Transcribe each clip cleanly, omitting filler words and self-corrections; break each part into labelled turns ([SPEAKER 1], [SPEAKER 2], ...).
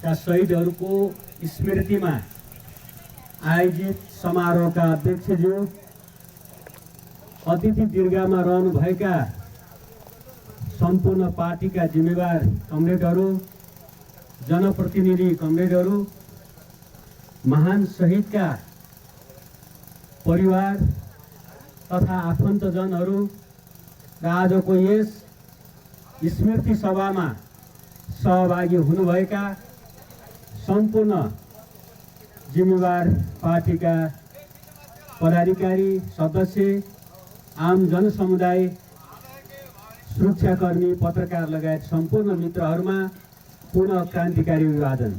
[SPEAKER 1] का शहीदहरूको स्मृतिमा आयोजित समारोहका अध्यक्षज्यू, अतिथि दीर्घामा रहनुभएका सम्पूर्ण पार्टीका जिम्मेवार कमरेडहरू, जनप्रतिनिधि कमरेडहरू, महान शहीदका परिवार तथा आफन्तजनहरू र आजको यस स्मृति सभामा सहभागी हुनुभएका सम्पूर्ण जिम्मेवार पार्टीका पदाधिकारी, सदस्य, आम जनसमुदाय, सुरक्षाकर्मी, पत्रकार लगायत सम्पूर्ण मित्रहरूमा पुनः क्रान्तिकारी अभिवादन।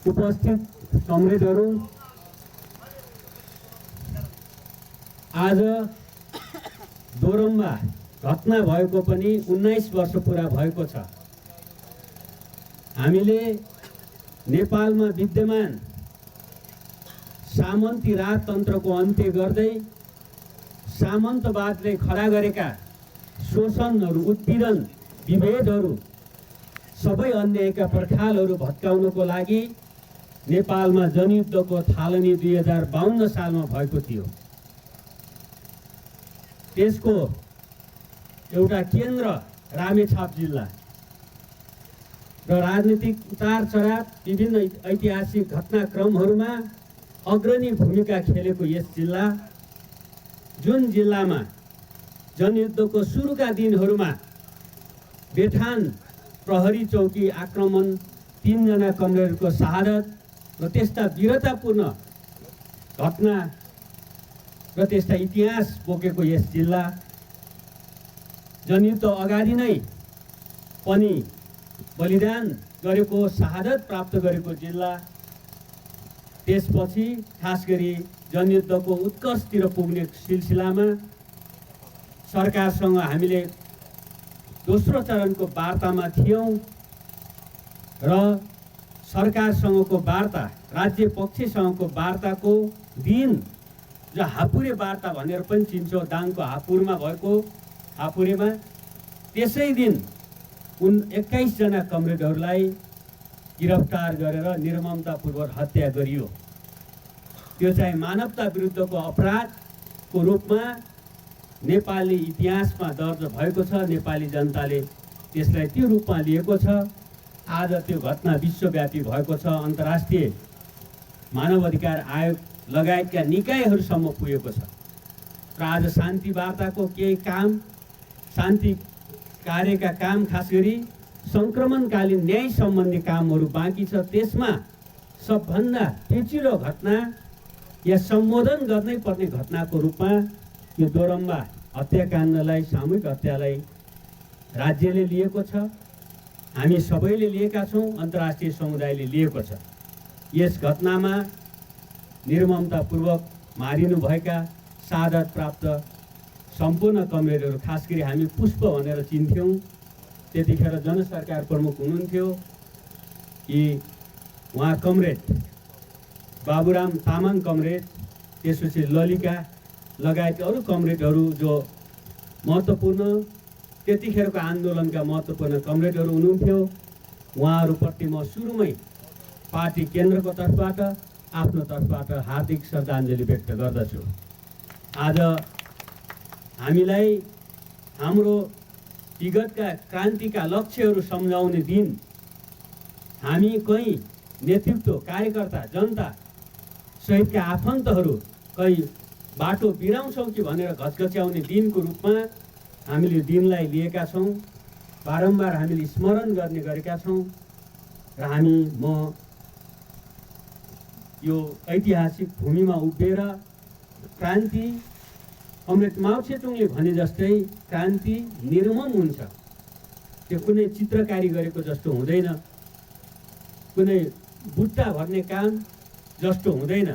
[SPEAKER 1] उपस्थित कमरेडहरू, आज दोरम्बा घटना भएको पनि 19 वर्ष पुरा भएको छ। हामीले नेपालमा विद्यमान सामन्ती राजतन्त्रको अन्त्य गर्दै सामन्तवादले खडा गरेका शोषणहरू, उत्पीडन, विभेदहरू, सबै अन्यायका पर्खालहरू भत्काउनको लागि नेपालमा जनयुद्धको थालनी 2052 सालमा भएको थियो। त्यसको एउटा केन्द्र रामेछाप जिल्ला र राजनीतिक उतार चढाव, विभिन्न ऐतिहासिक घटनाक्रमहरूमा अग्रणी भूमिका खेलेको यस जिल्ला, जुन जिल्लामा जनयुद्धको सुरुका दिनहरूमा बेठान प्रहरी चौकी आक्रमण, 3 जना कमरेडको शहादत र त्यस्ता वीरतापूर्ण घटना र त्यस्ता इतिहास बोकेको यस जिल्ला, जनयुद्ध अगाडि नै पनि बलिदान गरेको, शहादत प्राप्त गरेको जिल्ला, त्यसपछि खास गरी जनयुद्धको उत्कर्षतिर पुग्ने सिलसिलामा सरकारसँग हामीले दोस्रो चरणको वार्तामा थियौँ र सरकारसँगको वार्ता, राज्य पक्षसँगको वार्ताको दिन, जो हापुरे वार्ता भनेर पनि चिन्छौँ, दाङको हापुरमा भएको हापुरेमा, त्यसै दिन 21 जना कमरेडहरूलाई गिरफ्तार गरेर निर्ममतापूर्वक हत्या गरियो। त्यो चाहिँ मानवता विरुद्धको अपराधको रूपमा नेपाली इतिहासमा दर्ज भएको छ। नेपाली जनताले त्यसलाई त्यो रूपमा लिएको छ। आज त्यो घटना विश्वव्यापी भएको छ। अन्तर्राष्ट्रिय मानवाधिकार आयोग लगायतका निकायहरूसम्म पुगेको छ र आज शान्ति वार्ताको केही काम, शान्ति कार्यका काम, खास गरी सङ्क्रमणकालीन न्याय सम्बन्धी कामहरू बाँकी छ। त्यसमा सबभन्दा पेचिलो घटना या सम्बोधन गर्नै पर्ने घटनाको रूपमा यो दोरम्बा हत्याकाण्डलाई, सामूहिक हत्यालाई राज्यले लिएको छ, हामी सबैले लिएका छौँ, अन्तर्राष्ट्रिय समुदायले लिएको छ। यस घटनामा निर्ममतापूर्वक मारिनुभएका, शहादत प्राप्त सम्पूर्ण कमरेडहरू, खास गरी हामी पुष्प भनेर चिन्थ्यौँ, त्यतिखेर जनसरकार प्रमुख हुनुहुन्थ्यो, कि उहाँ कमरेड बाबुराम तामाङ कमरेड, त्यसपछि ललिका लगायत अरू कमरेडहरू जो महत्त्वपूर्ण, त्यतिखेरको आन्दोलनका महत्त्वपूर्ण कमरेडहरू हुनुहुन्थ्यो, उहाँहरूप्रति म सुरुमै पार्टी केन्द्रको तर्फबाट, आफ्नो तर्फबाट हार्दिक श्रद्धाञ्जली व्यक्त गर्दछु। आज हामीलाई हाम्रो विगतका क्रान्तिका लक्ष्यहरू सम्झाउने दिन, हामी कहीँ नेतृत्व, कार्यकर्ता, जनता, शहीदका आफन्तहरू कहीँ बाटो बिराउँछौँ कि भनेर घचघच्याउने दिनको रूपमा हामीले दिनलाई लिएका छौँ। बारम्बार हामीले स्मरण गर्ने गरेका छौँ र म यो ऐतिहासिक भूमिमा उभिएर क्रान्ति, कमरेड माओ सेतुङले भने जस्तै क्रान्ति निर्मम हुन्छ, त्यो कुनै चित्रकारी गरेको जस्तो हुँदैन, कुनै बुट्टा भर्ने काम जस्तो हुँदैन।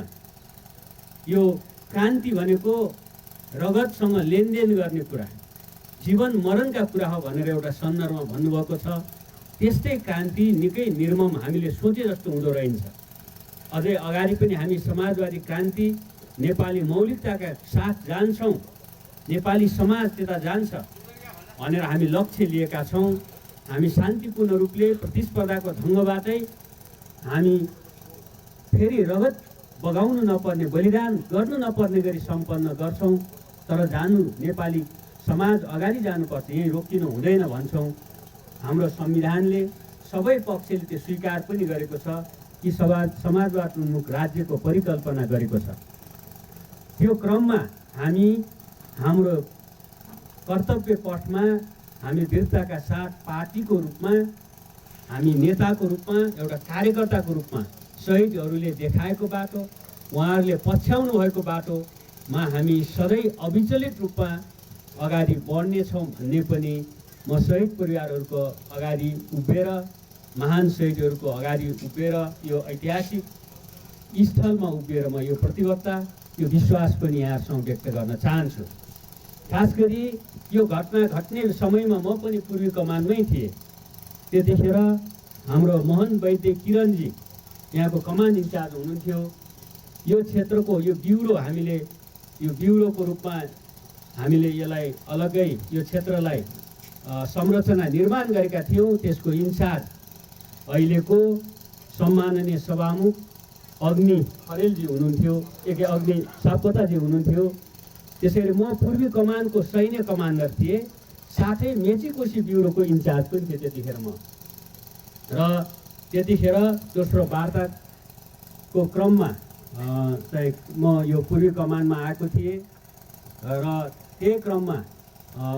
[SPEAKER 1] यो क्रान्ति भनेको रगतसँग लेनदेन गर्ने कुरा, जीवन मरणका कुरा हो भनेर एउटा सन्दर्भमा भन्नुभएको छ। त्यस्तै क्रान्ति निकै निर्मम हामीले सोचे जस्तो हुँदो रहन्छ। अझै अगाडि पनि हामी समाजवादी क्रान्ति, नेपाली मौलिकताका साथ जान्छौँ, नेपाली समाज त्यता जान्छ भनेर हामी लक्ष्य लिएका छौँ। हामी शान्तिपूर्ण रूपले प्रतिस्पर्धाको ढङ्गबाटै हामी फेरि रगत बगाउनु नपर्ने, बलिदान गर्नु नपर्ने गरी सम्पन्न गर्छौँ। तर नेपाली समाज अगाडि जानुपर्छ, यही रोकिनु हुँदैन भन्छौँ। हाम्रो संविधानले सबै पक्षले त्यो स्वीकार पनि गरेको छ कि समाजवाद उन्मुख राज्यको परिकल्पना गरेको छ। त्यो क्रममा हामी हाम्रो कर्तव्य पथमा हामी वीरताका साथ पार्टीको रूपमा, हामी नेताको रूपमा, एउटा कार्यकर्ताको रूपमा शहीदहरूले देखाएको बाटो, उहाँहरूले पछ्याउनु भएको बाटोमा हामी सधैँ अविचलित रूपमा अगाडि बढ्नेछौँ भन्ने पनि म शहीद परिवारहरूको अगाडि उभिएर, महान शहीदहरूको अगाडि उभिएर, यो ऐतिहासिक स्थलमा उभिएर म यो प्रतिबद्धता, यो विश्वास पनि यहाँसँग व्यक्त गर्न चाहन्छु। खास गरी यो घटना घट्ने समयमा म पनि पूर्वी कमानमै थिएँ। त्यतिखेर हाम्रो मोहन वैद्य किरणजी यहाँको कमान्ड इन्चार्ज हुनुहुन्थ्यो। यो क्षेत्रको यो ब्युरो हामीले यो ब्युरोको रूपमा हामीले यसलाई अलग्गै यो क्षेत्रलाई संरचना निर्माण गरेका थियौँ। त्यसको इन्चार्ज अहिलेको सम्माननीय सभामुख अग्नि खरेलजी हुनुहुन्थ्यो, अग्नि सापकोटाजी हुनुहुन्थ्यो। त्यसैले म पूर्वी कमानको सैन्य कमान्डर थिएँ, साथै मेचीकोशी ब्युरोको इन्चार्ज पनि थिएँ त्यतिखेर म। र त्यतिखेर दोस्रो वार्ताको क्रममा चाहिँ म यो पूर्वी कमानमा आएको थिएँ र त्यही क्रममा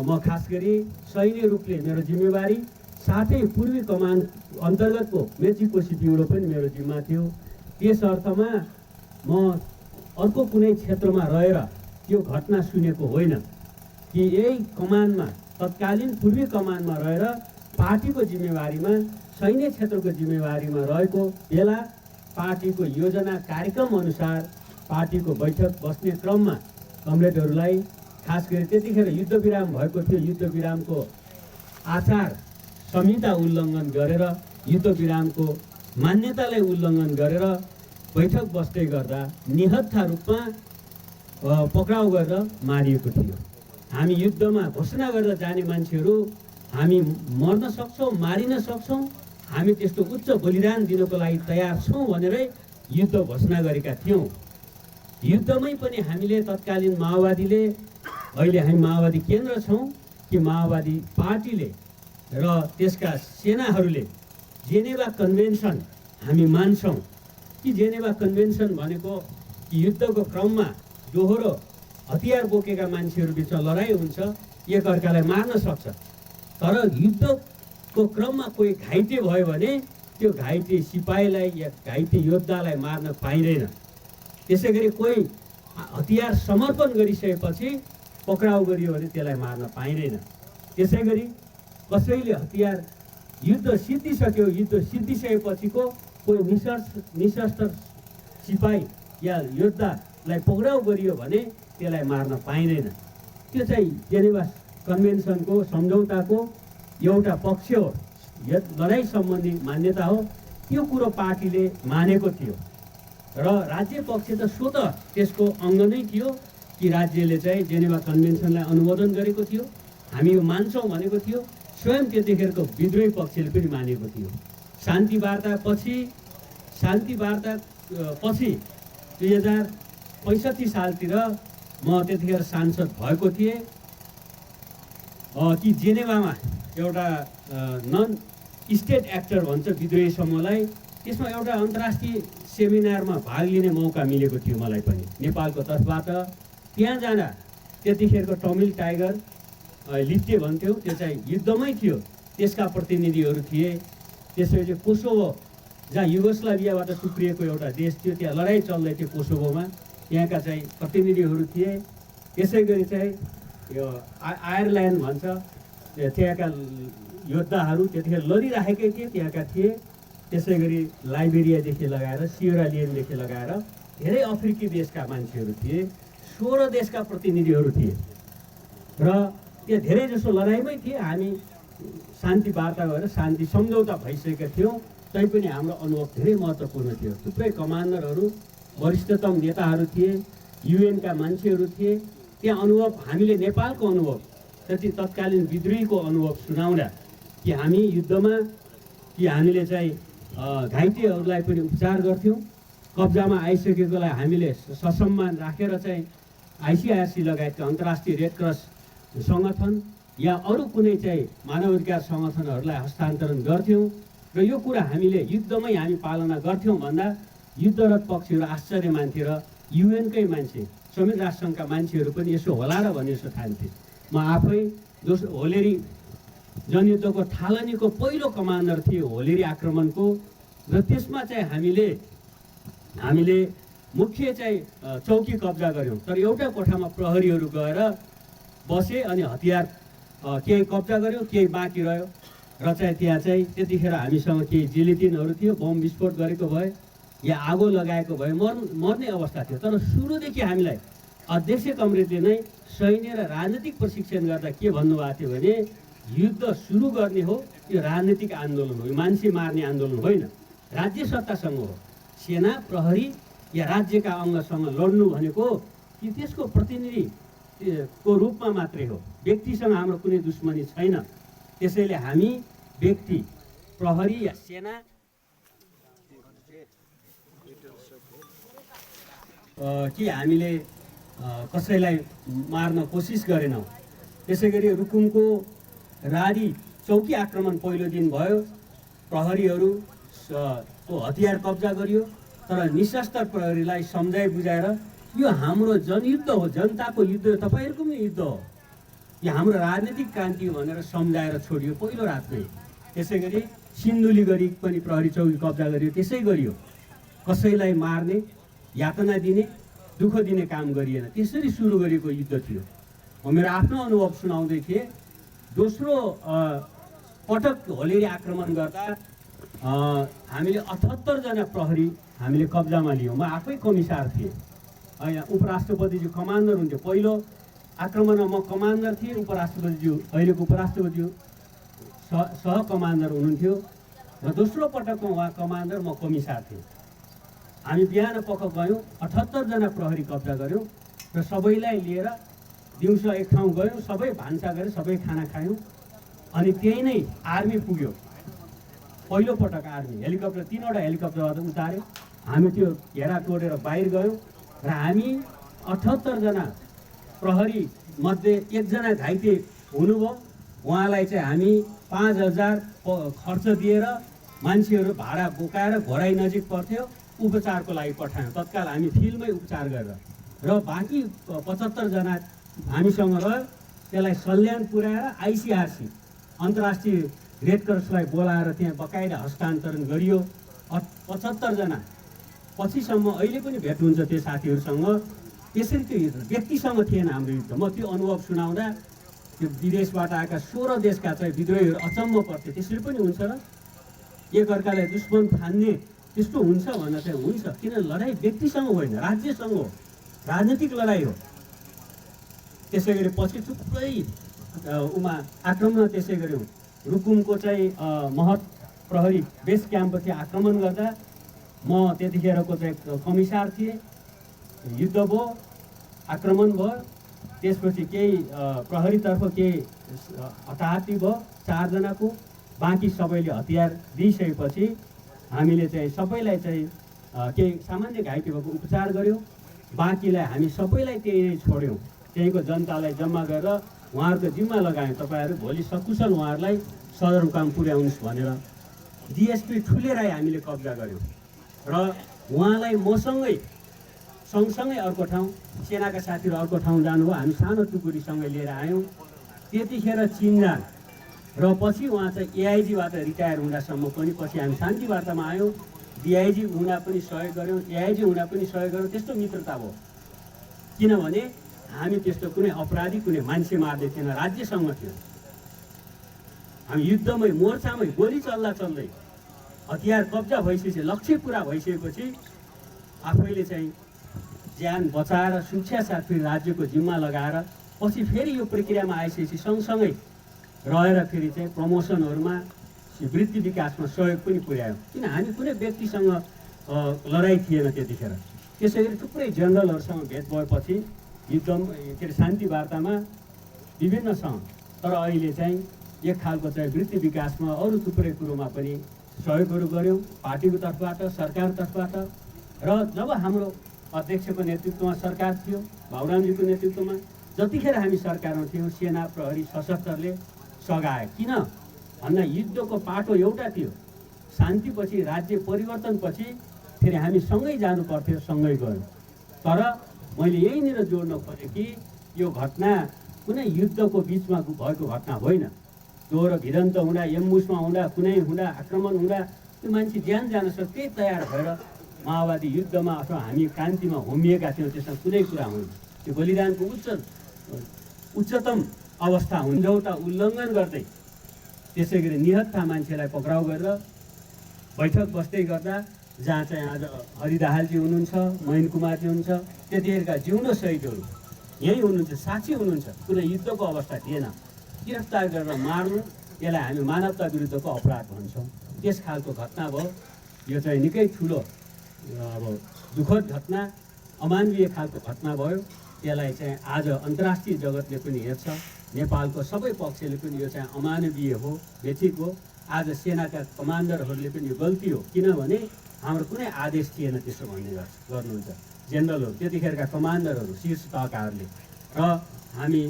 [SPEAKER 1] म खास गरी सैन्य रूपले मेरो जिम्मेवारी, साथै पूर्वी कमान अन्तर्गतको मेचीकोशी ब्युरो पनि मेरो जिम्मा थियो। त्यस अर्थमा म अर्को कुनै क्षेत्रमा रहेर त्यो घटना सुनेको होइन कि यही कमानमा, तत्कालीन पूर्वी कमानमा रहेर पार्टीको जिम्मेवारीमा, सैन्य क्षेत्रको जिम्मेवारीमा रहेको बेला पार्टीको योजना कार्यक्रम अनुसार पार्टीको बैठक बस्ने क्रममा कमरेडहरूलाई खास गरी त्यतिखेर युद्धविराम भएको थियो, युद्धविरामको आचार संहिता उल्लङ्घन गरेर, युद्धविरामको मान्यतालाई उल्लङ्घन गरेर बैठक बस्दै गर्दा निहत्था रूपमा पक्राउ गरेर मारिएको थियो। हामी युद्धमा घोषणा गरेर जाने मान्छेहरू हामी मर्न सक्छौँ, मारिन सक्छौँ, हामी त्यस्तो उच्च बलिदान दिनको लागि तयार छौँ भनेरै युद्ध घोषणा गरेका थियौँ। युद्धमै पनि हामीले तत्कालीन माओवादीले, अहिले हामी माओवादी केन्द्र छौँ कि माओवादी पार्टीले र त्यसका सेनाहरूले जेनेभा कन्भेन्सन हामी मान्छौँ कि जेनेभा कन्भेन्सन भनेको कि युद्धको क्रममा दोहोरो हतियार बोकेका मान्छेहरू बिचमा लडाइँ हुन्छ, एकअर्कालाई मार्न सक्छ, तर युद्धको क्रममा कोही घाइते भयो भने त्यो घाइते सिपाहीलाई या घाइते योद्धालाई मार्न पाइँदैन। त्यसै गरी कोही हतियार समर्पण गरिसकेपछि पक्राउ गरियो भने त्यसलाई मार्न पाइँदैन। त्यसै गरी कसैले हतियार युद्ध सिद्धिसक्यो, युद्ध सिद्धिसकेपछिको कोही निशस्त्र सिपाही या योद्धालाई पक्राउ गरियो भने त्यसलाई मार्न पाइँदैन। त्यो चाहिँ जेनेभा कन्भेन्सनको सम्झौताको एउटा पक्ष हो, लडाइँ सम्बन्धी मान्यता हो। त्यो कुरो पार्टीले मानेको थियो र राज्य पक्ष त स्वतः त्यसको अङ्ग नै थियो कि राज्यले चाहिँ जेनेभा कन्भेन्सनलाई अनुमोदन गरेको थियो, हामी यो मान्छौँ भनेको थियो। स्वयं त्यतिखेरको विद्रोही पक्षले पनि मानेको थियो। शान्ति वार्ता पछि 2065 सालतिर म त्यतिखेर सांसद भएको थिएँ कि जेनेभामा एउटा नन स्टेट एक्टर भन्छ विद्रोही समूहलाई, त्यसमा एउटा अन्तर्राष्ट्रिय सेमिनारमा भाग लिने मौका मिलेको थियो मलाई पनि नेपालको तर्फबाट। त्यहाँ जाँदा त्यतिखेरको तमिल टाइगर लिप्टे भन्थ्यो, त्यो चाहिँ युद्धमै थियो, त्यसका प्रतिनिधिहरू थिए। त्यसपछि कोसोभो जहाँ युगोस्लाभियाबाट टुक्रिएको एउटा देश थियो, त्यहाँ लडाइँ चल्दै थियो कोसोभोमा, त्यहाँका चाहिँ प्रतिनिधिहरू थिए। त्यसै गरी चाहिँ यो आयरल्यान्ड भन्छ, त्यहाँका योद्धाहरू त्यतिखेर लडिराखेकै थिए, त्यहाँका थिए। त्यसै गरी लाइबेरियादेखि लगाएर सियरा लियोनदेखि लगाएर धेरै अफ्रिकी देशका मान्छेहरू थिए, 16 देशका प्रतिनिधिहरू थिए र त्यो धेरै जसो लडाइँमै थिए। हामी शान्ति वार्ता गरेर शान्ति सम्झौता भइसकेका थियौँ, तैपनि हाम्रो अनुभव धेरै महत्त्वपूर्ण थियो। थुप्रै कमान्डरहरू, वरिष्ठतम नेताहरू थिए, युएनका मान्छेहरू थिए। त्यहाँ अनुभव हामीले नेपालको अनुभव, तत्कालीन विद्रोहीको अनुभव सुनाउँदा कि हामी युद्धमा कि हामीले चाहिँ घाइतेहरूलाई पनि उपचार गर्थ्यौँ, कब्जामा आइसकेकोलाई हामीले ससम्मान राखेर चाहिँ आइसिआरसी लगायतका अन्तर्राष्ट्रिय रेड क्रस सङ्गठन या अरू कुनै चाहिँ मानवाधिकार सङ्गठनहरूलाई हस्तान्तरण गर्थ्यौँ र यो कुरा हामीले युद्धमै हामी पालना गर्थ्यौँ भन्दा युद्धरत पक्षहरू आश्चर्य मान्थे र युएनकै मान्छे संयुक्त राष्ट्रसङ्घका मान्छेहरू पनि यसो होला र भन्ने यसो ठान्थे। म आफै दोस्रो होलेरी जनयुद्धको थालनीको पहिलो कमान्डर थिए होलेरी आक्रमणको र त्यसमा चाहिँ हामीले मुख्य चाहिँ चौकी कब्जा गऱ्यौँ। तर एउटा कोठामा प्रहरीहरू गएर बसे अनि हतियार केही कब्जा गऱ्यौँ, केही बाँकी रह्यो र चाहिँ त्यहाँ चाहिँ त्यतिखेर हामीसँग केही जिलिटिनहरू थियो, बम विस्फोट गरेको भए या आगो लगाएको भए मर्ने अवस्था थियो। तर सुरुदेखि हामीलाई अध्यक्ष कमरेडले नै सैन्य र राजनीतिक प्रशिक्षण गर्दा के भन्नुभएको थियो भने युद्ध सुरु गर्ने हो, यो राजनीतिक आन्दोलन हो, यो मान्छे मार्ने आन्दोलन होइन, राज्य सत्तासँग हो। सेना प्रहरी या राज्यका अङ्गसँग लड्नु भनेको कि त्यसको प्रतिनिधि को रूपमा मात्रै हो, व्यक्तिसँग हाम्रो कुनै दुश्मनी छैन। त्यसैले हामी व्यक्ति प्रहरी या सेना कि हामीले कसैलाई मार्न कोसिस गरेनौँ। त्यसै गरी रुकुमको रारी चौकी आक्रमण पहिलो दिन भयो, प्रहरीहरू को हतियार कब्जा गरियो, तर निशस्त्र प्रहरीलाई सम्झाइ बुझाएर यो हाम्रो जनयुद्ध हो, जनताको युद्ध हो, तपाईँहरूको पनि युद्ध हो, यो हाम्रो राजनीतिक क्रान्ति हो भनेर सम्झाएर छोडियो पहिलो रातमै। त्यसै गरी सिन्धुली गरी पनि प्रहरी चौकी कब्जा गरियो, त्यसै गरियो। कसैलाई मार्ने, यातना दिने, दुःख दिने काम गरिएन, त्यसरी सुरु गरेको युद्ध थियो। म मेरो आफ्नो अनुभव सुनाउँदै थिएँ। दोस्रो पटक होलेरी आक्रमण गर्दा हामीले 78 जना प्रहरी हामीले कब्जामा लियौँ। म आफै कमिसार थिएँ, यहाँ उपराष्ट्रपतिज्यू कमान्डर हुन्थ्यो। पहिलो आक्रमणमा म कमान्डर थिएँ, उपराष्ट्रपतिज्यू अहिलेको उपराष्ट्रपतिज्यू सह कमान्डर हुनुहुन्थ्यो र दोस्रो पटकमा उहाँ कमान्डर, म कमिसार थिएँ। हामी बिहान पख गयौँ, 78 जना प्रहरी कब्जा गऱ्यौँ र सबैलाई लिएर दिउँसो एक ठाउँ गयौँ, सबै भान्सा गरेर सबै खाना खायौँ। अनि त्यही नै आर्मी पुग्यो, पहिलो पटक आर्मी हेलिकप्टर 3वटा हेलिकप्टरबाट उतार्यो। हामी त्यो घेरा तोडेर बाहिर गयौँ र हामी 78 जना प्रहरी मध्ये 1 जना घाइते हुनुभयो। उहाँलाई चाहिँ हामी 5000 खर्च दिएर मान्छेहरू भाडा बोकाएर घोराई नजिक पर्थ्यो, उपचारको लागि पठायौँ। तत्काल हामी फिल्डमै उपचार गरेर र बाँकी 75 जना हामीसँग रह्यो। त्यसलाई सल्यान पुर्याएर आइसिआरसी अन्तर्राष्ट्रिय रेड क्रसलाई बोलाएर त्यहाँ बकाइदा हस्तान्तरण गरियो। 75 जना पछिसम्म अहिले पनि भेट हुन्छ त्यो साथीहरूसँग। त्यसरी त्यो युद्ध व्यक्तिसँग थिएन हाम्रो युद्ध। म त्यो अनुभव सुनाउँदा त्यो विदेशबाट आएका 16 देशका चाहिँ विद्रोहीहरू अचम्म पर्थे, त्यसरी पनि हुन्छ र एकअर्कालाई दुश्मन ठान्ने त्यस्तो हुन्छ भन्न चाहिँ हुन्छ। किन लडाइँ व्यक्तिसँग होइन, राज्यसँग हो, राजनीतिक लडाइँ हो। त्यसै गरी पछि थुप्रै आक्रमण त्यसै गऱ्यौँ। रुकुमको चाहिँ महत प्रहरी बेस क्याम्पपछि आक्रमण गर्दा म त्यतिखेरको चाहिँ कमिसार थिएँ। युद्ध भयो, आक्रमण भयो, त्यसपछि केही प्रहरीतर्फ केही हताहती भयो 4 जनाको, बाँकी सबैले हतियार दिइसकेपछि हामीले चाहिँ सबैलाई चाहिँ केही सामान्य घाइते भएको उपचार गऱ्यौँ। बाँकीलाई हामी सबैलाई त्यही छोड्यौँ, त्यहीँको जनतालाई जम्मा गरेर उहाँहरूको जिम्मा लगायौँ, तपाईँहरू भोलि सकुशल उहाँहरूलाई सदरमुकाम पुर्याउनुहोस् भनेर। डिएसपी ठुले राई हामीले कब्जा गऱ्यौँ र उहाँलाई मसँगै सँगसँगै अर्को ठाउँ, सेनाका साथीहरू अर्को ठाउँ जानुभयो, हामी सानो टुकुरीसँगै लिएर आयौँ। त्यतिखेर चिन्जान र पछि उहाँ चाहिँ एआइजीबाट रिटायर हुँदासम्म पनि पछि हामी शान्ति वार्तामा आयौँ। डिआइजी हुँदा पनि सहयोग गऱ्यौँ, एआइजी हुँदा पनि सहयोग गऱ्यौँ। त्यस्तो मित्रता भयो, किनभने हामी त्यस्तो कुनै अपराधी कुनै मान्छे मार्दै थिएन, राज्यसँग थियो। हामी युद्धमै मोर्चामै गोली चल्दा चल्दै हतियार कब्जा भइसकेपछि, लक्ष्य पुरा भइसकेपछि आफैले चाहिँ ज्यान बचाएर सुरक्षा साथ फेरि राज्यको जिम्मा लगाएर पछि फेरि यो प्रक्रियामा आइसकेपछि सँगसँगै रहेर फेरि चाहिँ प्रमोसनहरूमा वृत्ति विकासमा सहयोग पनि पुर्यायौँ। किन हामी कुनै व्यक्तिसँग लडाइँ थिएन त्यतिखेर। त्यसै गरी थुप्रै जनरलहरूसँग भेट भएपछि युद्ध के अरे शान्ति वार्तामा विभिन्नसँग, तर अहिले चाहिँ एक खालको चाहिँ वृत्ति विकासमा अरू थुप्रै कुरोमा पनि सहयोगहरू गऱ्यौँ पार्टीको तर्फबाट सरकारको तर्फबाट। र जब हाम्रो अध्यक्षको नेतृत्वमा सरकार थियो, बाबुरामजीको नेतृत्वमा, जतिखेर हामी सरकारमा थियौँ सेना प्रहरी सशस्त्रले सघाए। किन भन्दा युद्धको पाटो एउटा थियो। शान्तिपछि राज्य परिवर्तनपछि फेरि हामी सँगै जानु पर्थ्यो, सँगै गयौँ। तर मैले यहीँनिर जोड्न खोजेँ कि यो घटना कुनै युद्धको बिचमा भएको घटना होइन। दोहोरो भिडन्त हुँदा, एम्बुसमा हुँदा, कुनै हुँदा, आक्रमण हुँदा त्यो मान्छे ज्यान जान सक्छ, त्यही तयार भएर माओवादी युद्धमा अथवा हामी क्रान्तिमा होमिएका थियौँ, त्यसमा कुनै कुरा हुँदैन। त्यो बलिदानको उच्चतम अवस्था हुन्छ। एउटा उल्लङ्घन गर्दै त्यसै गरी निहत्था मान्छेलाई पक्राउ गरेर बैठक बस्दै गर्दा, जहाँ चाहिँ आज हरि दाहालजी हुनुहुन्छ, महेन कुमारजी हुनुहुन्छ, त्यतिखेरका जिउँदो शहीदहरू यही हुनुहुन्छ, साक्षी हुनुहुन्छ। कुनै युद्धको अवस्था थिएन। गिरफ्तार गरेर मार्नु, यसलाई हामी मानवता विरुद्धको अपराध भन्छौँ। त्यस खालको घटना भयो। यो चाहिँ निकै ठुलो अब दुःखद घटना, अमानवीय खालको घटना भयो। यसलाई चाहिँ आज अन्तर्राष्ट्रिय जगतले पनि हेर्छ, नेपालको सबै पक्षले पनि यो चाहिँ अमानवीय हो, बेठिक हो। आज सेनाका कमान्डरहरूले पनि यो गल्ती हो, किनभने हाम्रो कुनै आदेश थिएन त्यसो भन्ने गर्नुहुन्छ जेनरलहरू, त्यतिखेरका कमान्डरहरू, शीर्ष तहकाहरूले। र हामी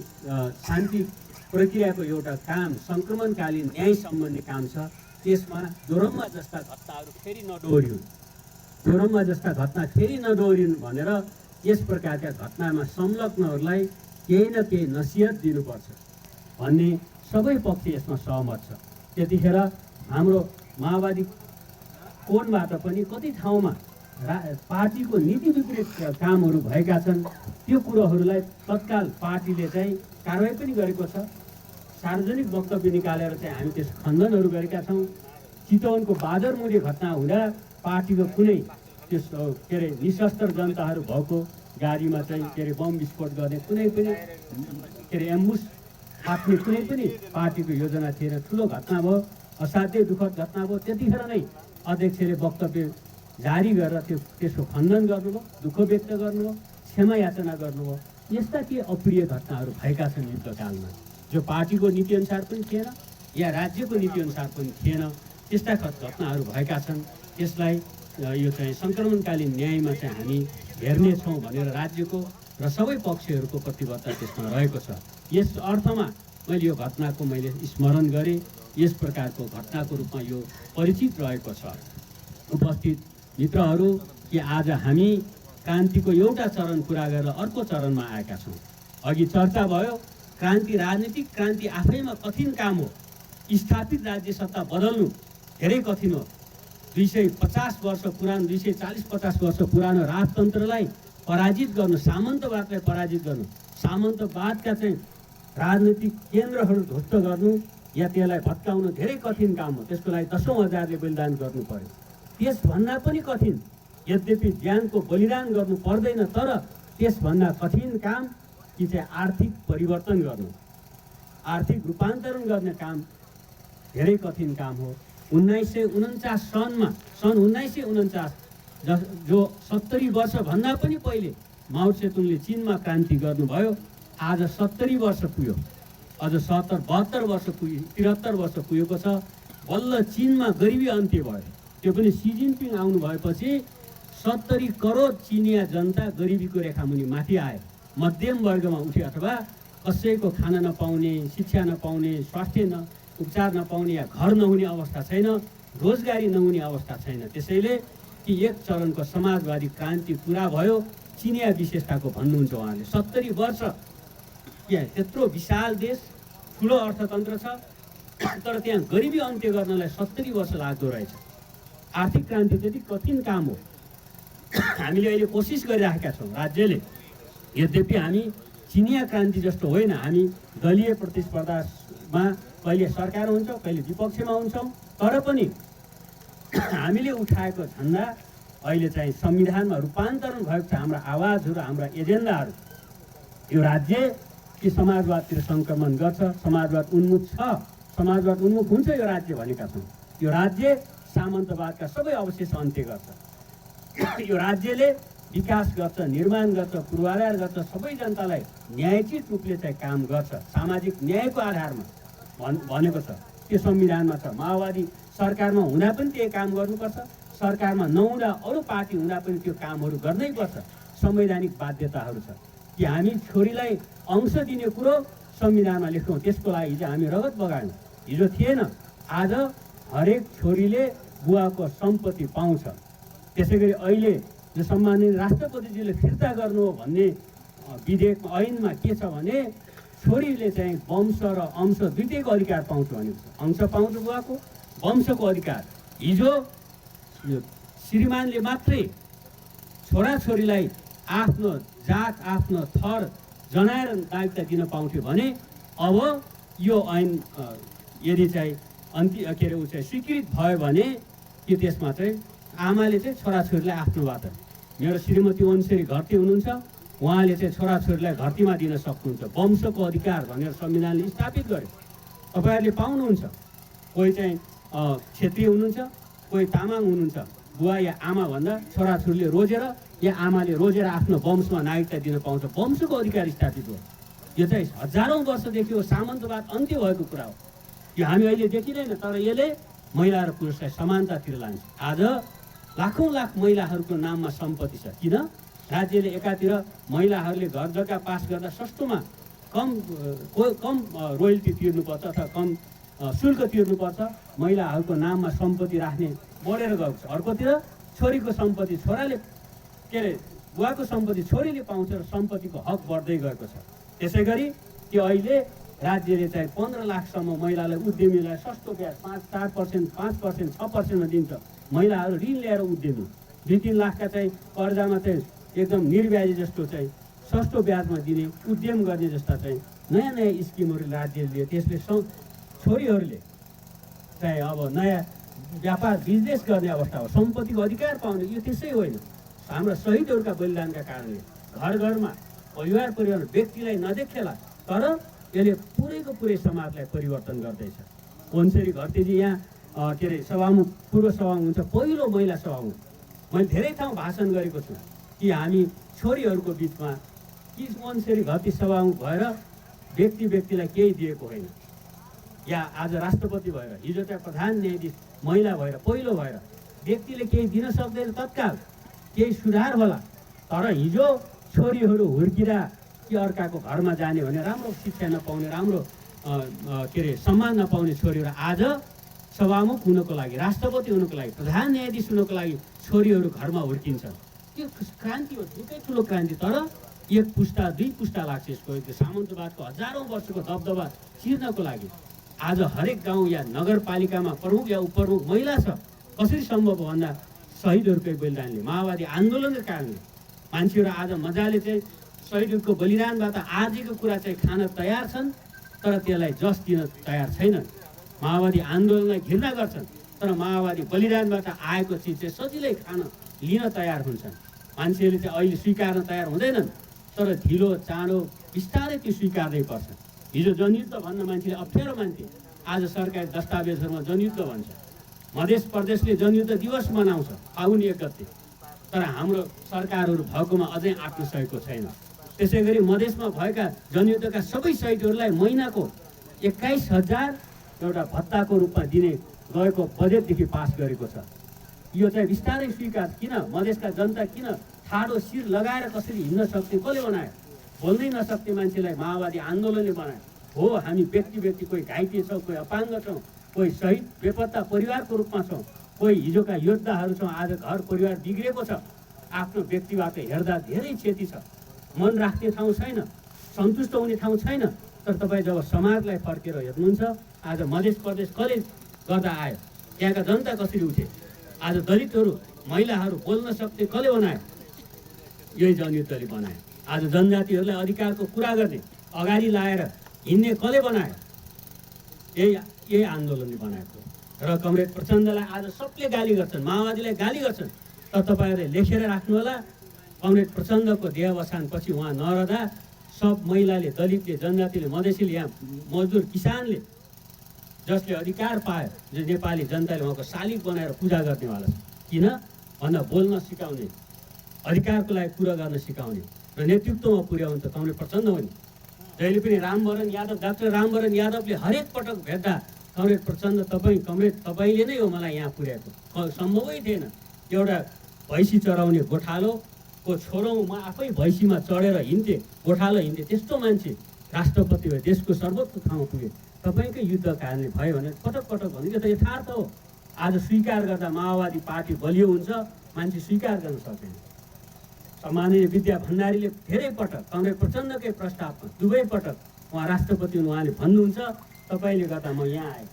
[SPEAKER 1] शान्ति प्रक्रियाको एउटा काम सङ्क्रमणकालीन न्याय सम्बन्धी काम छ, त्यसमा जोरम्मा जस्ता घटनाहरू फेरि नडोहोरिउन्, जोरम्मा जस्ता घटना फेरि नडोहोरिउन् भनेर यस प्रकारका घटनामा संलग्नहरूलाई केही न केही नसिहत दिनुपर्छ भन्ने सबै पक्ष यसमा सहमत छ। त्यतिखेर हाम्रो माओवादी कोणबाट पनि कति ठाउँमा पार्टीको नीति विपरीत कामहरू भएका छन्। त्यो कुरोहरूलाई तत्काल पार्टीले चाहिँ कारवाही पनि गरेको छ। सार्वजनिक वक्तव्य निकालेर चाहिँ हामी त्यस खण्डनहरू गरेका छौँ। चितवनको बादरमुरी घटना हुँदा पार्टीको कुनै त्यस के अरे निशस्त्र जनताहरू भएको गाडीमा चाहिँ के अरे बम विस्फोट गर्ने कुनै पनि के अरे एम्बुस फाट्ने कुनै पनि पार्टीको योजना थिएन। ठुलो घटना भयो, असाध्यै दुःखद घटना भयो। त्यतिखेर नै अध्यक्षले वक्तव्य जारी गरेर त्यसको खण्डन गर्नुभयो, दुःख व्यक्त गर्नुभयो, क्षमा याचना गर्नुभयो। यस्ता के अप्रिय घटनाहरू भएका छन् युद्धकालमा, जो पार्टीको नीतिअनुसार पनि थिएन या राज्यको नीतिअनुसार पनि थिएन। त्यस्ता घटनाहरू भएका छन्। त्यसलाई यो चाहिँ सङ्क्रमणकालीन न्यायमा चाहिँ हामी हेर्नेछौँ भनेर राज्यको र सबै पक्षहरूको प्रतिबद्धता त्यसमा रहेको छ। यस अर्थमा मैले यो घटनाको मैले स्मरण गरेँ। यस प्रकारको घटनाको रूपमा यो परिचित रहेको छ। उपस्थित मित्रहरू, कि आज हामी क्रान्तिको एउटा चरण पुरा गरेर अर्को चरणमा आएका छौँ। अघि चर्चा भयो, क्रान्ति, राजनीतिक क्रान्ति आफैमा कठिन काम हो। स्थापित राज्य सत्ता बदल्नु धेरै कठिन हो। 250 वर्ष पुरानो, 240-50 वर्ष पुरानो राजतन्त्रलाई पराजित गर्नु, सामन्तवादलाई पराजित गर्नु, सामन्तवादका चाहिँ राजनीतिक केन्द्रहरू ध्वस्त गर्नु या त्यसलाई भत्काउनु धेरै कठिन काम हो। त्यसको लागि 10औँ हजारले बलिदान गर्नु पर्यो। त्यसभन्दा पनि कठिन, यद्यपि ज्यानको बलिदान गर्नु पर्दैन, तर त्यसभन्दा कठिन काम कि चाहिँ आर्थिक परिवर्तन गर्नु, आर्थिक रूपान्तरण गर्ने काम धेरै कठिन काम हो। 1949 सन् 1949 जो 70 वर्षभन्दा पनि पहिले माओ सेतुङले चीनमा क्रान्ति गर्नुभयो। आज 70 वर्ष पुग्यो, अझ 70-72 वर्ष पुग्यो, 73 वर्ष पुगेको छ। बल्ल चीनमा गरिबी अन्त्य भयो। त्यो पनि सी जिनपिङ आउनु भएपछि 70 करोड चिनिया जनता गरिबीको रेखामुनि माथि आए, मध्यम वर्गमा उठ्यो, अथवा कसैको खाना नपाउने, शिक्षा नपाउने, स्वास्थ्य उपचार नपाउने या घर नहुने अवस्था छैन, रोजगारी नहुने अवस्था छैन। त्यसैले कि एक चरणको समाजवादी क्रान्ति पुरा भयो, चिनिया विशेषताको भन्नुहुन्छ उहाँले। 70 वर्ष त्यत्रो विशाल देश, ठुलो अर्थतन्त्र छ, तर त्यहाँ गरिबी अन्त्य गर्नलाई 70 वर्ष लाग्दो रहेछ। आर्थिक क्रान्ति त्यति कठिन काम हो। हामीले अहिले कोसिस गरिराखेका छौँ राज्यले। यद्यपि हामी चिनिया क्रान्ति जस्तो होइन, हामी दलीय प्रतिस्पर्धामा कहिले सरकार हुन्छ, कहिले विपक्षमा हुन्छौँ, तर पनि हामीले उठाएको झन्डा अहिले चाहिँ संविधानमा रूपान्तरण भएको छ। हाम्रा आवाजहरू, हाम्रा एजेन्डाहरू यो राज्य कि समाजवादतिर सङ्क्रमण गर्छ, समाजवाद उन्मुख छ, समाजवाद उन्मुख हुन्छ यो राज्य भनेका छौँ। यो राज्य सामन्तवादका सबै अवशेष अन्त्य गर्छ। यो राज्यले विकास गर्छ, निर्माण गर्छ, पूर्वाधार गर्छ, सबै जनतालाई न्यायोचित रूपले चाहिँ काम गर्छ, सामाजिक न्यायको आधारमा। भनेको छ, त्यो संविधानमा छ। माओवादी सरकारमा हुँदा पनि त्यही काम गर्नुपर्छ, सरकारमा नहुँदा अरू पार्टी हुँदा पनि त्यो कामहरू गर्नैपर्छ। संवैधानिक बाध्यताहरू छ कि हामी छोरीलाई अंश दिने कुरो संविधानमा लेखौँ। त्यसको लागि हिजो हामी रगत बगायौँ। हिजो थिएन, आज हरेक छोरीले बुवाको सम्पत्ति पाउँछ। त्यसै गरी अहिले जो सम्माननीय राष्ट्रपतिजीले फिर्ता गर्नु हो भन्ने विधेयक ऐनमा के छ भने छोरीले चाहिँ वंश र अंश दुईटैको अधिकार पाउँछ भनेको छ। अंश पाउँछ बुवाको, वंशको अधिकार। हिजो श्रीमानले मात्रै छोराछोरीलाई आफ्नो जात आफ्नो थर जनाएर नागरिकता दिन पाउँथ्यो भने अब यो ऐन यदि चाहिँ के अरे ऊ चाहिँ स्वीकृत भयो भने कि त्यसमा चाहिँ आमाले चाहिँ छोराछोरीलाई आफ्नोबाट, मेरो श्रीमती वंशेरी घरती हुनुहुन्छ, उहाँले चाहिँ छोराछोरीलाई घरतीमा दिन सक्नुहुन्छ। वंशको अधिकार भनेर संविधानले स्थापित गर्यो। तपाईँहरूले पाउनुहुन्छ। कोही चाहिँ क्षेत्रीय हुनुहुन्छ, कोही तामाङ हुनुहुन्छ, बुवा या आमा भन्दा छोराछोरीले रोजेर या आमाले रोजेर आफ्नो वंशमा नागरिकता दिन पाउँछ। वंशको अधिकार स्थापित हो। यो चाहिँ हजारौँ वर्षदेखि सामन्तवाद अन्त्य भएको कुरा हो। यो हामी अहिले देखिँदैन, तर यसले महिला र पुरुषलाई समानतातिर लान्छ। आज लाखौँ लाख महिलाहरूको नाममा सम्पत्ति छ। किन? राज्यले एकातिर महिलाहरूले घर जग्गा पास गर्दा सस्तोमा कम रोयल्टी तिर्नुपर्छ अथवा कम शुल्क तिर्नुपर्छ, महिलाहरूको नाममा सम्पत्ति राख्ने बढेर गएको छ। अर्कोतिर छोरीको सम्पत्ति छोराले के अरे बुवाको सम्पत्ति छोरीले पाउँछ र सम्पत्तिको हक बढ्दै गएको छ। त्यसै गरी त्यो अहिले राज्यले चाहिँ 15 लाखसम्म महिलालाई उद्यमीलाई सस्तो ब्याज 4%, 5%, 6%मा दिन्छ। महिलाहरू ऋण लिएर उद्यमी 2-3 लाखका चाहिँ कर्जामा चाहिँ एकदम निर्ब्याजी जस्तो चाहिँ सस्तो ब्याजमा दिने उद्यम गर्ने जस्ता चाहिँ नयाँ नयाँ स्किमहरू राज्यले, त्यसले छोरीहरूले चाहिँ अब नयाँ व्यापार बिजनेस गर्ने अवस्था हो। सम्पत्तिको अधिकार पाउने यो त्यसै होइन। हाम्रा शहीदहरूका बलिदानका कारणले घर घरमा परिवार परिवार व्यक्तिलाई नदेखेला, तर यसले पुरैको पुरै समाजलाई परिवर्तन गर्दैछ। वंशेरी घरतीजी यहाँ के अरे सभामुख, पूर्व सभामुख हुन्छ, पहिलो महिला सभामुख। मैले धेरै ठाउँ भाषण गरेको छु कि हामी छोरीहरूको बिचमा कि वंशेरी घरती सभामुख भएर व्यक्तिलाई केही दिएको होइन, या आज राष्ट्रपति भएर, हिजो चाहिँ प्रधान न्यायाधीश महिला भएर, पहिलो भएर व्यक्तिले केही दिन सक्दैन। तत्काल केही सुधार होला, तर हिजो छोरीहरू हुर्किँदा कि अर्काको घरमा जाने भने राम्रो शिक्षा नपाउने, राम्रो के अरे सम्मान नपाउने छोरीहरू आज सभामुख हुनको लागि, राष्ट्रपति हुनको लागि, प्रधान न्यायाधीश हुनको लागि छोरीहरू घरमा हुर्किन्छन्। त्यो क्रान्ति हो, निकै ठुलो क्रान्ति। तर 1 पुस्ता 2 पुस्ता लाग्छ यसको। त्यो सामन्तवादको हजारौँ वर्षको दबदबा चिर्नको लागि आज हरेक गाउँ या नगरपालिकामा प्रमुख या उपप्रमुख महिला छ। कसरी सम्भव हो भन्दा शहीदहरूकै बलिदानले, माओवादी आन्दोलनका कारणले मान्छेहरू आज मजाले चाहिँ शहीदहरूको बलिदानबाट आजको कुरा चाहिँ खान तयार छन्, तर त्यसलाई जस दिन तयार छैनन्। माओवादी आन्दोलनलाई घृणा गर्छन्, तर माओवादी बलिदानबाट आएको चिज चाहिँ सजिलै खान लिन तयार हुन्छन्। मान्छेहरूले चाहिँ अहिले स्वीकार्न तयार हुँदैनन्, तर ढिलो चाँडो बिस्तारै त्यो स्वीकार्नै पर्छ। हिजो जनयुद्ध भन्न मान्छेले अप्ठ्यारो मान्थे, आज सरकारी दस्तावेजहरूमा जनयुद्ध भन्छ। मध्य प्रदेशले जनयुद्ध दिवस मनाउँछ फागुन 1 गते, तर हाम्रो सरकारहरू भएकोमा अझै आँट्न सकेको छैन। त्यसै गरी मधेसमा भएका जनयुद्धका सबै शहीदहरूलाई महिनाको 21,000 एउटा भत्ताको रूपमा दिने गएको बजेटदेखि पास गरेको छ। यो चाहिँ बिस्तारै स्वीकार। किन मधेसका जनता किन ठाडो शिर लगाएर कसरी हिँड्न सक्ने कसले बनायो? बोल्नै नसक्ने मान्छेलाई माओवादी आन्दोलनले बनायो। हो, हामी व्यक्ति कोही घाइते छौँ, कोही अपाङ्ग छौँ, कोही शहीद बेपत्ता परिवारको रूपमा छौँ, कोही हिजोका योद्धाहरू छौँ, आज घर परिवार बिग्रेको छ। आफ्नो व्यक्तिबाट हेर्दा धेरै क्षति छ, मन राख्ने ठाउँ छैन, सन्तुष्ट हुने ठाउँ छैन। तर तपाईँ जब समाजलाई फर्केर हेर्नुहुन्छ, आज मध्य प्रदेश कसले गर्दा आयो? त्यहाँका जनता कसरी उठे? आज दलितहरू, महिलाहरू बोल्न सक्ने कसले बनायो? यही जनयुद्धले बनायो। आज जनजातिहरूलाई अधिकारको कुरा गर्ने, अगाडि लाएर हिँड्ने कसले बनायो? यही आन्दोलनले बनाएको। र कमरेड प्रचण्डलाई आज सबले गाली गर्छन्, माओवादीलाई गाली गर्छन्, तर तपाईँहरूले लेखेर राख्नु होला, कमरेड प्रचण्डको देहावसानपछि उहाँ नरहँदा सब महिलाले, दलितले, जनजातिले, मधेसीले, यहाँ मजदुर किसानले जसले अधिकार पायो, जो नेपाली जनताले उहाँको शालिग बनाएर पूजा गर्नेवाला छ। किन भन्दा बोल्न सिकाउने, अधिकारको लागि कुरा गर्न सिकाउने र नेतृत्वमा पुर्याउने त कमरेड प्रचण्ड हो नि। जहिले पनि रामवरण यादव, डाक्टर रामवरण यादवले हरेक पटक भेट्दा कमरेड प्रचण्ड तपाईँले नै हो मलाई यहाँ पुर्याएको, सम्भवै थिएन। एउटा भैँसी चराउने गोठालोको छोरो म आफै भैँसीमा चढेर हिँड्थेँ, गोठालो हिँड्थेँ, त्यस्तो मान्छे राष्ट्रपति भयो, देशको सर्वोच्च ठाउँमा पुगे। तपाईँकै युद्ध कारणले भयो भनेर पटक पटक भन्नु, यो त यथार्थ हो। आज स्वीकार गर्दा माओवादी पार्टी बलियो हुन्छ, मान्छे स्वीकार गर्न सक्दैन। सम्माननीय विद्या भण्डारीले धेरै पटक कमरेड प्रचण्डकै प्रस्तावमा दुवै पटक उहाँ राष्ट्रपति उहाँले भन्नुहुन्छ तपाईँले गर्दा म यहाँ आएँ।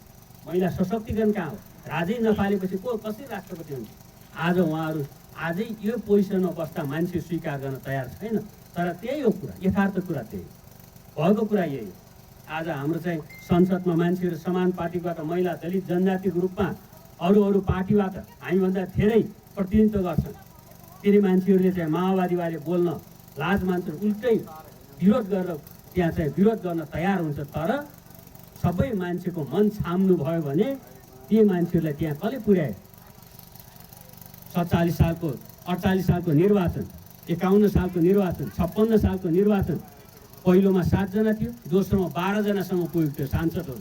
[SPEAKER 1] महिला सशक्तिकरण कहाँ हो? राजै नपालेपछि कसरी राष्ट्रपति हुन्छ? आज उहाँहरू आजै यो पोजिसनमा बस्दा मान्छे स्वीकार गर्न तयार छैन। तर त्यही हो कुरा, यथार्थ कुरा त्यही भएको कुरा यही हो। आज हाम्रो चाहिँ संसदमा मान्छेहरू समान पार्टीबाट महिला, दलित, जनजातिको रूपमा अरू पार्टीबाट हामीभन्दा धेरै प्रतिनिधित्व गर्छन्। तिनी मान्छेहरूले चाहिँ माओवादीबारे बोल्न लाज मान्छन्, उल्टै विरोध गरेर त्यहाँ चाहिँ विरोध गर्न तयार हुन्छ। तर सबै मान्छेको मन छाम्नु भयो भने ती मान्छेहरूलाई त्यहाँ कसले पुर्यायो? 47 सालको 48 सालको निर्वाचन, 51 सालको निर्वाचन, 56 सालको निर्वाचन, पहिलोमा 7 जना थियो, दोस्रोमा 12 जनासम्म पुगेको थियो सांसदहरू।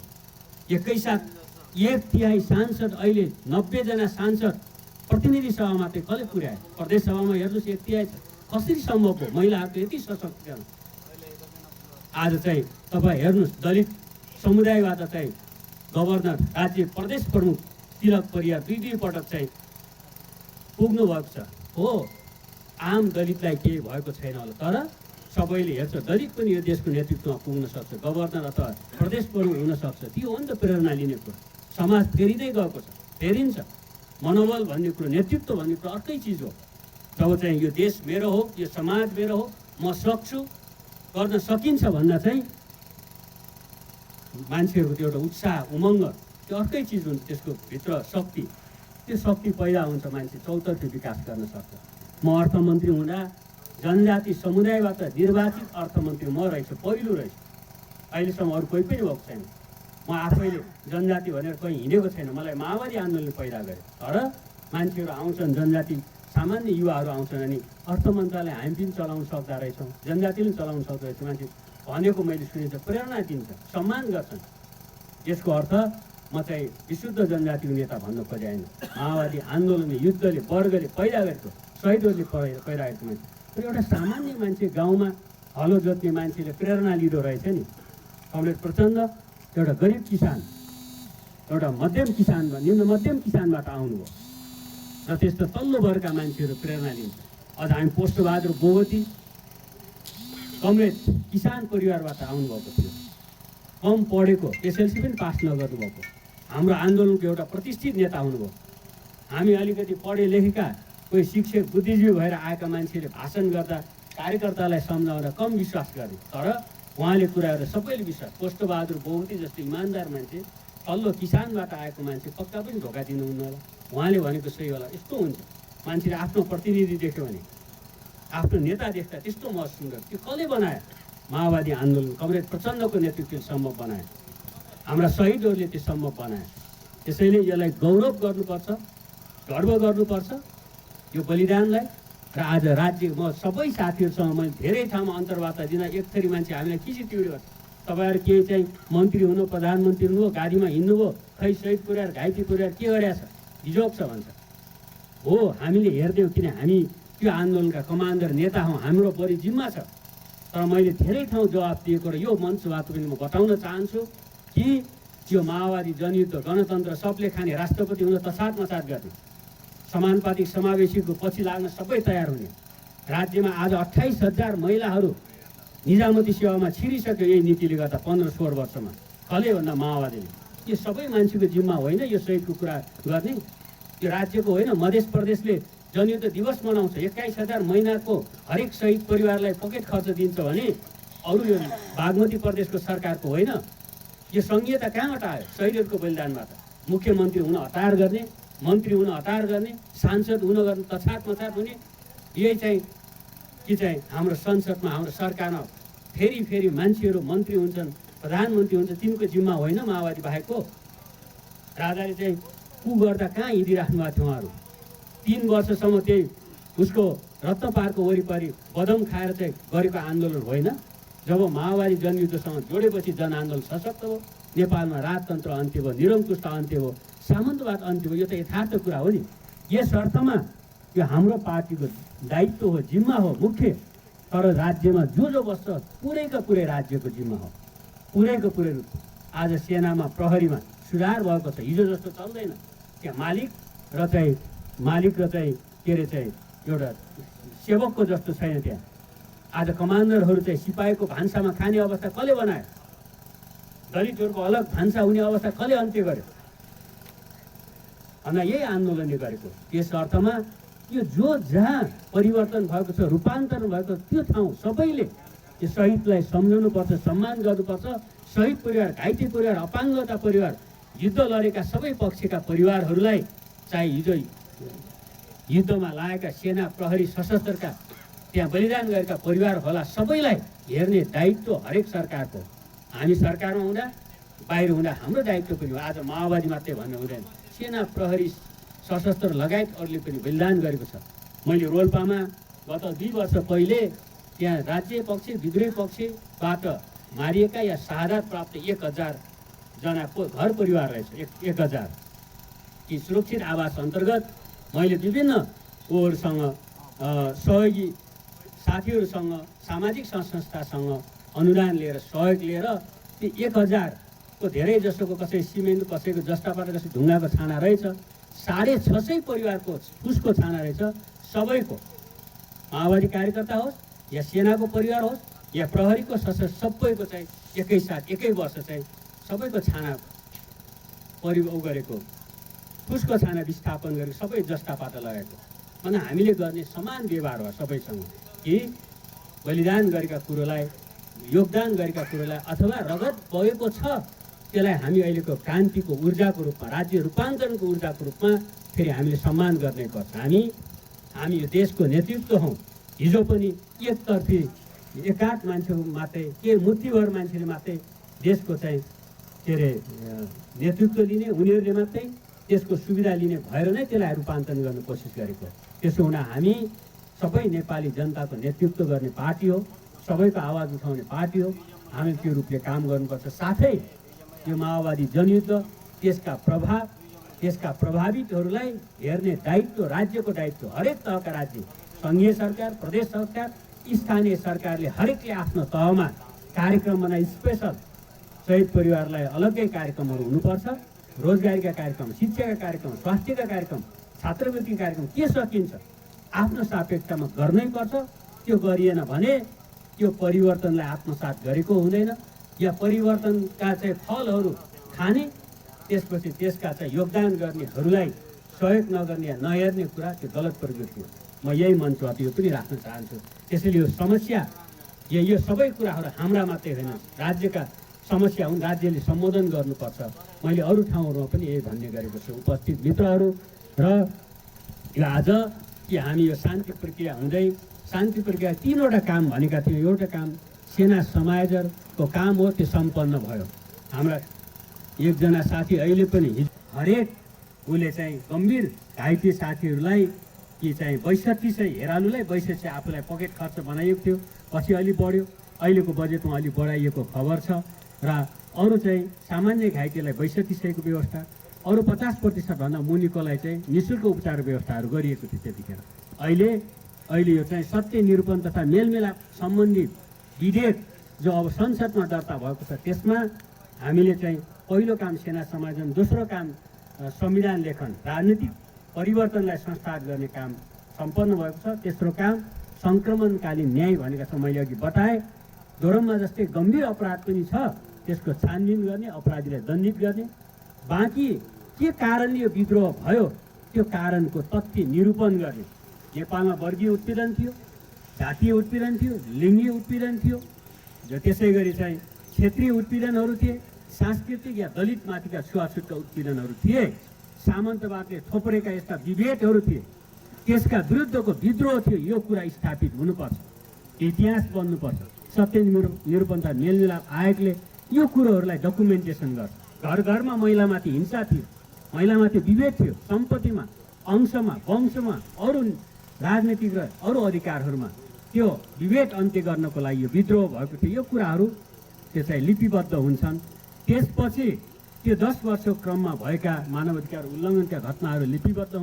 [SPEAKER 1] एकैसाथ 1/3 सांसद, अहिले 90 जना सांसद प्रतिनिधि सभामा चाहिँ कसले पुर्यायो? प्रदेश सभामा हेर्नुहोस् 1/3 छ। कसरी सम्भव हो? महिलाहरूको यति सशक्तिकरण। आज चाहिँ तपाईँ हेर्नुहोस्, दलित समुदायबाट चाहिँ गभर्नर, राज्य प्रदेश प्रमुख तिलक परियार दुई पटक चाहिँ पुग्नु भएको छ। हो, आम दलितलाई केही भएको छैन होला, तर सबैले हेर्छ दलित पनि यो देशको नेतृत्वमा पुग्न सक्छ, गभर्नर अथवा प्रदेश प्रमुख हुन सक्छ। त्यो हो नि त प्रेरणा लिने कुरा। समाज फेरिँदै गएको छ, फेरिन्छ। मनोबल भन्ने कुरो, नेतृत्व भन्ने कुरो अर्कै चिज हो। जब चाहिँ यो देश मेरो हो, यो समाज मेरो हो, म सक्छु, गर्न सकिन्छ भन्दा चाहिँ मान्छेहरूको त्यो एउटा उत्साह, उमङ्ग, त्यो अर्कै चिज हुन्छ। त्यसको भित्र शक्ति, त्यो शक्ति पैदा हुन्छ, मान्छे चौतर्फी विकास गर्न सक्छ। म अर्थमन्त्री हुँदा जनजाति समुदायबाट निर्वाचित अर्थमन्त्री म रहेछु, पहिलो रहेछु। अहिलेसम्म अरू कोही पनि भएको छैन। म आफैले जनजाति भनेर कहीँ हिँडेको छैन, मलाई माओवादी आन्दोलनले पैदा गर्यो। तर मान्छेहरू आउँछन्, जनजाति सामान्य युवाहरू आउँछन्, अनि अर्थ मन्त्रालय हामी पनि चलाउन सक्दा रहेछौँ, जनजातिले चलाउन सक्दो रहेछ। मान्छे भनेको मैले सुनिन्छ, प्रेरणा दिन्छ, सम्मान गर्छन्। यसको अर्थ म चाहिँ विशुद्ध जनजातिको नेता भन्न खोजेन। माओवादी आन्दोलनले, युद्धले, वर्गले पैदा गरेको, शहीदहरूले पैदा गरेको मान्छे। तर एउटा सामान्य मान्छे, गाउँमा हलो जोत्ने मान्छेले प्रेरणा लिँदो रहेछ नि। कमरेड प्रचण्ड एउटा गरिब किसान, एउटा मध्यम किसान, निम्न मध्यम किसानबाट आउनुभयो र त्यस्तो तल्लो वर्गका मान्छेहरू प्रेरणा लिन्छ। अझ हामी पोष्टबहादुर बोगटी कमरेड किसान परिवारबाट आउनुभएको थियो, कम पढेको, एसएलसी पनि पास नगर्नुभएको, हाम्रो आन्दोलनको एउटा प्रतिष्ठित नेता हुनुभयो। हामी अलिकति पढे लेखेका कोही शिक्षक, बुद्धिजीवी भएर आएका मान्छेले भाषण गर्दा कार्यकर्तालाई सम्झाउँदा कम विश्वास गर्ने, तर उहाँले कुरा गरेर सबैले विश्वास। पोष्टबहादुर बोगटी जस्तो इमान्दार मान्छे, तल्लो किसानबाट आएको मान्छे, पक्का पनि धोका दिनुहुन्न होला, उहाँले भनेको सही होला। यस्तो हुन्छ, मान्छेले आफ्नो प्रतिनिधि देख्यो भने, आफ्नो नेता देख्दा त्यस्तो महसुस हुन्छ। त्यो कसले बनायो? माओवादी आन्दोलन, कमरेड प्रचण्डको नेतृत्वले सम्भव बनायो, हाम्रा शहीदहरूले त्यो सम्भव बनायो। त्यसैले यसलाई गौरव गर्नुपर्छ, गर्व गर्नुपर्छ यो बलिदानलाई। र आज राज्य, म सबै साथीहरूसँग मैले धेरै ठाउँमा अन्तर्वार्ता दिँदा एक थरी मान्छे हामीलाई किसी तिउड्यो, तपाईँहरू केही चाहिँ मन्त्री हुनु, प्रधानमन्त्री हुनु, गाडीमा हिँड्नुभयो, खै शहीद पुर्याएर, घाइते पुर्याएर के गरेछ, हिजोक छ भन्छ। हो, हामीले हेर्दैनौँ, किन हामी त्यो आन्दोलनका कमान्डर नेता हौँ, हाम्रो बढी जिम्मा छ। तर मैले धेरै ठाउँ जवाब दिएको र यो मञ्चबाट पनि म बताउन चाहन्छु कि त्यो माओवादी जनयुद्ध, गणतन्त्र, सबले खाने, राष्ट्रपति हुन तसात मसात गर्ने, समानुपातिक समावेशीको पछि लाग्न सबै तयार हुने, राज्यमा आज 28,000 महिलाहरू निजामती सेवामा छिरिसक्यो यही नीतिले गर्दा 15-16 वर्षमा। कसले भन्दा माओवादीले। यो सबै मान्छेको जिम्मा होइन यो शहीदको कुरा गर्ने, यो राज्यको होइन। मध्य प्रदेशले जनयुद्ध दिवस मनाउँछ, 21,000 महिनाको हरेक शहीद परिवारलाई पकेट खर्च दिन्छ भने अरू यो बागमती प्रदेशको सरकारको होइन। यो सङ्घीयता कहाँबाट आयो? शहीदहरूको बलिदानबाट। मुख्यमन्त्री हुन हतार गर्ने, मन्त्री हुन हतार गर्ने, सांसद हुन गर्ने तछात मछात हुने, यही चाहिँ कि चाहिँ हाम्रो संसदमा, हाम्रो सरकारमा फेरि फेरि मान्छेहरू मन्त्री हुन्छन्, प्रधानमन्त्री हुन्छ, तिनको जिम्मा होइन माओवादी बाहेकको। राजाले चाहिँ कु गर्दा कहाँ हिँडिराख्नु भएको थियो उहाँहरू? 3 वर्षसम्म त्यही उसको रत्नपारको वरिपरि बदम खाएर चाहिँ गरेको आन्दोलन होइन। जब माओवादी जनयुद्धसँग जोडेपछि जनआन्दोलन सशक्त हो, नेपालमा राजतन्त्र अन्त्य भयो, निरङ्कुश अन्त्य भयो, सामन्तवाद अन्त्य भयो। यो त यथार्थ कुरा हो नि। यस अर्थमा यो हाम्रो पार्टीको दायित्व हो, जिम्मा हो मुख्य। तर राज्यमा जो बस्छ पुरैका पुरै राज्यको जिम्मा हो, पुरैको पुरै रूप। आज सेनामा प्रहरीमा सुधार भएको छ, हिजो जस्तो चल्दैन। त्यहाँ मालिक र चाहिँ के अरे चाहिँ एउटा सेवकको जस्तो छैन त्यहाँ। आज कमान्डरहरू चाहिँ सिपाहीको भान्सामा खाने अवस्था कसले बनायो? दलितहरूको अलग भान्सा हुने अवस्था कसले अन्त्य गर्यो? अनि यही आन्दोलनले गरेको। यस अर्थमा यो जहाँ परिवर्तन भएको छ, रूपान्तरण भएको त्यो ठाउँ सबैले यो शहीदलाई सम्झाउनुपर्छ, सम्मान गर्नुपर्छ। शहीद परिवार, घाइते परिवार, अपाङ्गता परिवार, युद्ध लडेका सबै पक्षका परिवारहरूलाई, चाहे हिजो युद्धमा लागेका सेना, प्रहरी, सशस्त्रका त्यहाँ बलिदान गरेका परिवार होला, सबैलाई हेर्ने दायित्व हरेक सरकारको। हामी सरकारमा हुँदा, बाहिर हुँदा हाम्रो दायित्व पनि हो। आज माओवादी मात्रै भन्नु हुँदैन, सेना, प्रहरी, सशस्त्र लगायत अरूले पनि बलिदान गरेको छ। मैले रोल्पामा गत 2 वर्ष पहिले त्यहाँ राज्य पक्ष, विद्रोही पक्षबाट मारिएका या शहादत प्राप्त 1000 जनाको घर परिवार रहेछ। 1000 कि सुरक्षित आवास अन्तर्गत मैले विभिन्न ओहरूसँग, सहयोगी साथीहरूसँग, सामाजिक संस्थासँग अनुदान लिएर, सहयोग लिएर त्यो 1000 को धेरै जसोको कसै सिमेन्ट, कसैको जस्ताबाट, कसै ढुङ्गाको छाना रहेछ, 650 परिवारको फुसको छाना रहेछ। सबैको, माओवादी कार्यकर्ता होस् या सेनाको परिवार होस् या प्रहरीको सशस्त्र, सबैको चाहिँ एकैसाथ एकै वर्ष चाहिँ सबैको छाना गरेको, फुसको छाना विस्थापन गरेको, सबै जस्तापाटा लगाएको। अनि हामीले गर्ने समान व्यवहार हो सबैसँग कि बलिदान गरेका कुरोलाई, योगदान गरेका कुरोलाई अथवा रगत बगेको छ त्यसलाई हामी अहिलेको क्रान्तिको ऊर्जाको रूपमा, राज्य रूपान्तरणको ऊर्जाको रूपमा फेरि हामीले सम्मान गर्ने पर्छ। हामी यो देशको नेतृत्व हौँ। हिजो पनि एकतर्फी एकाध मान्छे मात्रै, के मुठीभर मान्छेले मात्रै देशको चाहिँ के अरे नेतृत्व लिने, उनीहरूले मात्रै त्यसको सुविधा लिने भएर नै त्यसलाई रूपान्तरण गर्ने कोसिस गरेको। त्यसो हुँदा हामी सबै नेपाली जनताको नेतृत्व गर्ने पार्टी हो, सबैको आवाज उठाउने पार्टी हो। हामी त्यो रूपले काम गर्नुपर्छ। साथै यो माओवादी जनयुद्ध, त्यसका प्रभाव, त्यसका प्रभावितहरूलाई हेर्ने दायित्व राज्यको दायित्व। हरेक तहका राज्य, सङ्घीय सरकार, प्रदेश सरकार, स्थानीय सरकारले हरेकले आफ्नो तहमा कार्यक्रम बनाए। स्पेसल शहीद परिवारलाई अलग्गै कार्यक्रमहरू हुनुपर्छ। रोजगारीका कार्यक्रम, शिक्षाका कार्यक्रम, स्वास्थ्यका कार्यक्रम, छात्रवृत्ति कार्यक्रम, के सकिन्छ आफ्नो सापेक्षमा गर्नै पर्छ। त्यो गरिएन भने त्यो परिवर्तनलाई आत्मसात गरेको हुँदैन। या परिवर्तनका चाहिँ फलहरू खाने, त्यसपछि त्यसका चाहिँ योगदान गर्नेहरूलाई सहयोग नगर्ने या नहेर्ने कुरा त्यो गलत प्रवृत्ति हो। म यही मञ्चबाट यो पनि राख्न चाहन्छु। त्यसैले यो समस्या, यो सबै कुराहरू हाम्रा मात्रै होइन, राज्यका समस्या हुन्, राज्यले सम्बोधन गर्नुपर्छ। मैले अरू ठाउँहरूमा पनि यही भन्ने गरेको छु। उपस्थित मित्रहरू र यो आज कि हामी यो शान्ति प्रक्रिया हुँदै, शान्ति प्रक्रिया 3वटा काम भनेका थियौँ। एउटा काम सेना समायोजनको काम हो, त्यो सम्पन्न भयो। हाम्रा एकजना साथी अहिले पनि हरेक उसले चाहिँ गम्भीर घाइते साथीहरूलाई कि चाहिँ 6200 हेरालुलाई 6200 आफूलाई पकेट खर्च बनाइएको थियो, पछि अलि बढ्यो, अहिलेको बजेटमा अलि बढाइएको खबर छ। र अरू चाहिँ सामान्य घाइतेलाई 6200 व्यवस्था, अरू 50% भन्दा मुनिकोलाई चाहिँ निःशुल्क उपचार व्यवस्थाहरू गरिएको थियो त्यतिखेर। अहिले यो चाहिँ सत्य निरूपण तथा मेलमिलाप सम्बन्धी विधेयक जो अब संसदमा दर्ता भएको छ, त्यसमा हामीले चाहिँ पहिलो काम सेना समायोजन, दोस्रो काम संविधान लेखन, राजनीतिक परिवर्तनलाई संस्थागत गर्ने काम सम्पन्न भएको छ। तेस्रो काम सङ्क्रमणकालीन न्याय भनेका छौँ। मैले अघि बताएँ, दोहोरममा जस्तै गम्भीर अपराध पनि छ, त्यसको छानबिन गर्ने, अपराधीलाई दण्डित गर्ने। बाँकी के कारणले यो विद्रोह भयो त्यो कारणको तथ्य निरूपण गर्ने। नेपालमा वर्गीय उत्पीडन थियो, जातीय उत्पीडन थियो, लिङ्गीय उत्पीडन थियो, त्यसै गरी चाहिँ क्षेत्रीय उत्पीडनहरू थिए, सांस्कृतिक या दलित माथिका छुवाछुतका उत्पीडनहरू थिए, सामन्तवादले थोपरेका यस्ता विभेदहरू थिए, त्यसका विरुद्धको विद्रोह थियो। यो कुरा स्थापित हुनुपर्छ, इतिहास बन्नुपर्छ। सत्य निरूपण तथा मेलमिलाप आयोगले यो कुरोहरूलाई डकुमेन्टेसन गर्छ। घर घरमा महिलामाथि हिंसा थियो, महिलामाथि विभेद थियो, सम्पत्तिमा, अंशमा, वंशमा, अरू राजनीतिक र अरू अधिकारहरूमा त्यो विभेद अन्त्य गर्नको लागि यो विद्रोह भएको थियो। यो कुराहरू त्यो चाहिँ लिपिबद्ध हुन्छन्। त्यसपछि त्यो 10 वर्षको क्रममा भएका मानवाधिकार उल्लङ्घनका घटनाहरू लिपिबद्ध